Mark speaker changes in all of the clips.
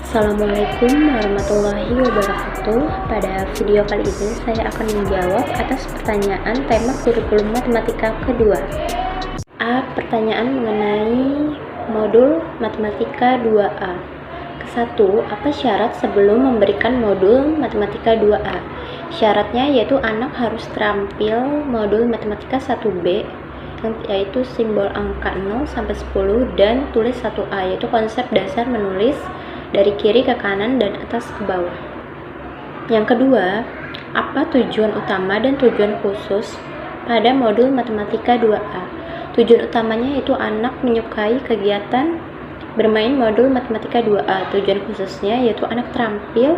Speaker 1: Assalamualaikum warahmatullahi wabarakatuh. Pada video kali ini saya akan menjawab atas pertanyaan tema kurikulum matematika kedua. A. Pertanyaan mengenai modul matematika 2A. Ke-1, apa syarat sebelum memberikan modul matematika 2A? Syaratnya yaitu anak harus terampil modul matematika 1B, yaitu simbol angka 0 sampai 10, dan tulis 1A, yaitu konsep dasar menulis dari kiri ke kanan dan atas ke bawah. Yang kedua, apa tujuan utama dan tujuan khusus pada modul matematika 2A? Tujuan utamanya yaitu anak menyukai kegiatan bermain modul matematika 2A. Tujuan khususnya yaitu anak terampil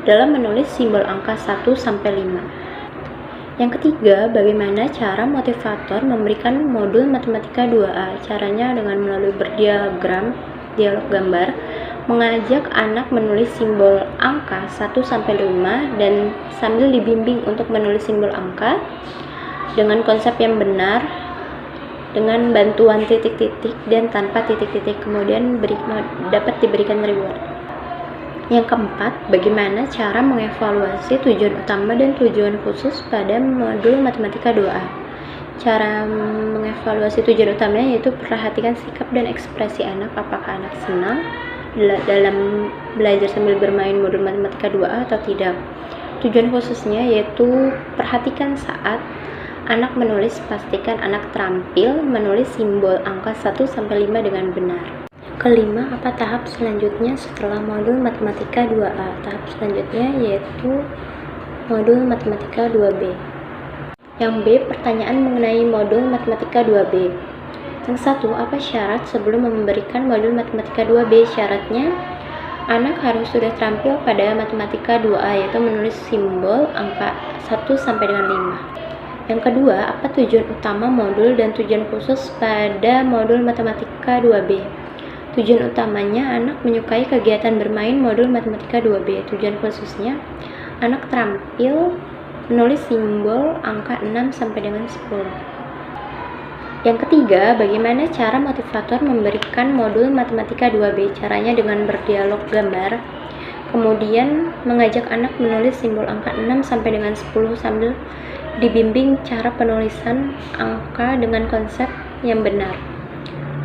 Speaker 1: dalam menulis simbol angka 1 sampai 5. Yang ketiga, bagaimana cara motivator memberikan modul matematika 2A? Caranya dengan melalui dialog gambar, mengajak anak menulis simbol angka 1 sampai 5 dan sambil dibimbing untuk menulis simbol angka dengan konsep yang benar, dengan bantuan titik-titik dan tanpa titik-titik, kemudian dapat diberikan reward. Yang keempat, bagaimana cara mengevaluasi tujuan utama dan tujuan khusus pada modul matematika 2A? Cara mengevaluasi tujuan utamanya yaitu perhatikan sikap dan ekspresi anak, apakah anak senang dalam belajar sambil bermain modul matematika 2A atau tidak. Tujuan khususnya yaitu perhatikan saat anak menulis, pastikan anak terampil menulis simbol angka 1 sampai 5 dengan benar. Kelima, apa tahap selanjutnya setelah modul matematika 2A? Tahap selanjutnya yaitu modul matematika 2B. Yang B, pertanyaan mengenai modul matematika 2B. Yang satu, apa syarat sebelum memberikan modul matematika 2B? Syaratnya, anak harus sudah terampil pada matematika 2A, yaitu menulis simbol angka 1 sampai dengan 5. Yang kedua, apa tujuan utama modul dan tujuan khusus pada modul matematika 2B? Tujuan utamanya, anak menyukai kegiatan bermain modul matematika 2B. Tujuan khususnya, anak terampil menulis simbol angka 6 sampai dengan 10. Yang ketiga, bagaimana cara motivator memberikan modul matematika 2B? Caranya dengan berdialog gambar, kemudian mengajak anak menulis simbol angka 6 sampai dengan 10 sambil dibimbing cara penulisan angka dengan konsep yang benar.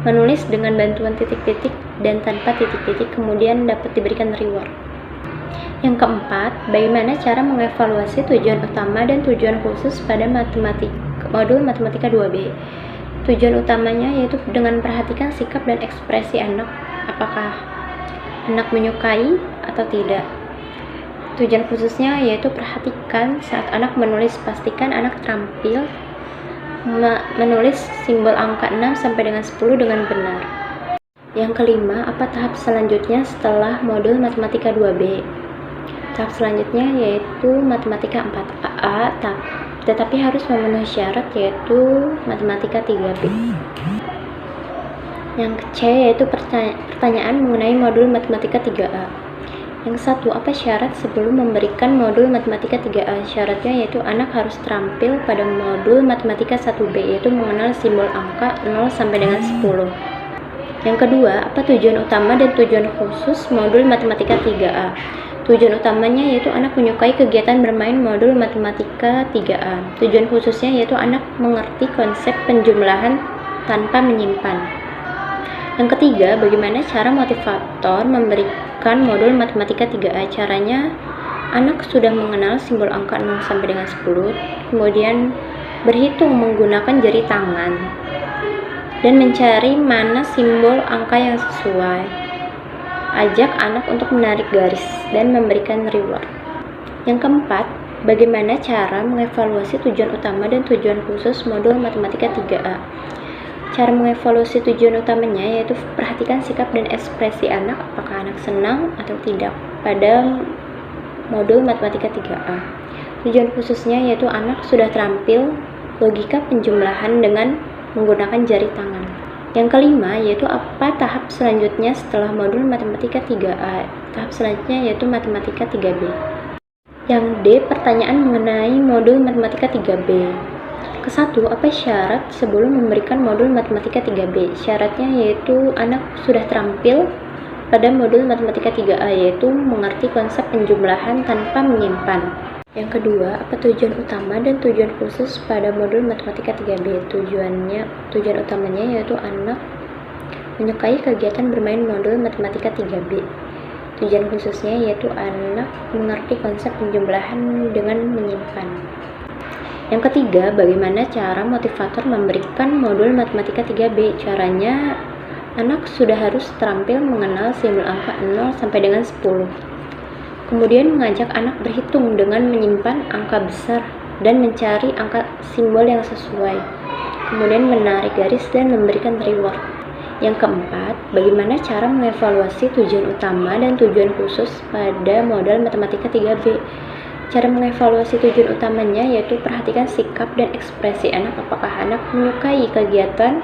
Speaker 1: Menulis dengan bantuan titik-titik dan tanpa titik-titik, kemudian dapat diberikan reward. Yang keempat, bagaimana cara mengevaluasi tujuan utama dan tujuan khusus pada modul matematika 2B? Tujuan utamanya yaitu dengan perhatikan sikap dan ekspresi anak, apakah anak menyukai atau tidak. Tujuan khususnya yaitu perhatikan saat anak menulis, pastikan anak terampil menulis simbol angka 6 sampai dengan 10 dengan benar. Yang kelima, apa tahap selanjutnya setelah modul matematika 2B? Tahap selanjutnya yaitu matematika 4A, tetapi harus memenuhi syarat yaitu matematika 3B. Yang C yaitu pertanyaan mengenai modul matematika 3A. Yang satu, apa syarat sebelum memberikan modul matematika 3A? Syaratnya yaitu anak harus terampil pada modul matematika 1B, yaitu mengenal simbol angka 0 sampai dengan 10. Yang kedua, apa tujuan utama dan tujuan khusus modul matematika 3A? Tujuan utamanya yaitu anak menyukai kegiatan bermain modul matematika 3A. Tujuan khususnya yaitu anak mengerti konsep penjumlahan tanpa menyimpan. Yang ketiga, bagaimana cara motivator memberikan modul matematika 3A? Caranya, anak sudah mengenal simbol angka 0 sampai dengan 10, kemudian berhitung menggunakan jari tangan dan mencari mana simbol angka yang sesuai. Ajak anak untuk menarik garis dan memberikan reward. Yang keempat, bagaimana cara mengevaluasi tujuan utama dan tujuan khusus modul matematika 3A? Cara mengevaluasi tujuan utamanya yaitu perhatikan sikap dan ekspresi anak, apakah anak senang atau tidak pada modul matematika 3A. Tujuan khususnya yaitu anak sudah terampil logika penjumlahan dengan menggunakan jari tangan. Yang kelima yaitu apa tahap selanjutnya setelah modul matematika 3A? Tahap selanjutnya yaitu matematika 3B. Yang D, pertanyaan mengenai modul matematika 3B. Ke-1, apa syarat sebelum memberikan modul matematika 3B? Syaratnya yaitu anak sudah terampil pada modul Matematika 3A, yaitu mengerti konsep penjumlahan tanpa menyimpan. Yang kedua, apa tujuan utama dan tujuan khusus pada modul Matematika 3B? Tujuan utamanya yaitu anak menyukai kegiatan bermain modul Matematika 3B. Tujuan khususnya yaitu anak mengerti konsep penjumlahan dengan menyimpan. Yang ketiga, bagaimana cara motivator memberikan modul Matematika 3B? Caranya, anak sudah harus terampil mengenal simbol angka 0 sampai dengan 10. Kemudian mengajak anak berhitung dengan menyimpan angka besar dan mencari angka simbol yang sesuai. Kemudian menarik garis dan memberikan reward. Yang keempat, bagaimana cara mengevaluasi tujuan utama dan tujuan khusus pada modul Matematika 3B? Cara mengevaluasi tujuan utamanya yaitu perhatikan sikap dan ekspresi anak, apakah anak menyukai kegiatan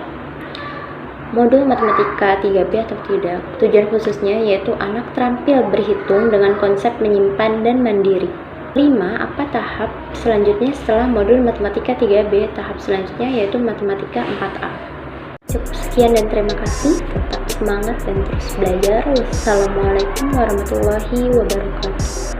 Speaker 1: modul Matematika 3B atau tidak. Tujuan khususnya yaitu anak terampil berhitung dengan konsep menyimpan dan mandiri. 5. Apa tahap selanjutnya setelah modul Matematika 3B? Tahap selanjutnya yaitu Matematika 4A. Cukup sekian dan terima kasih. Tetap semangat dan terus belajar. Wassalamualaikum warahmatullahi wabarakatuh.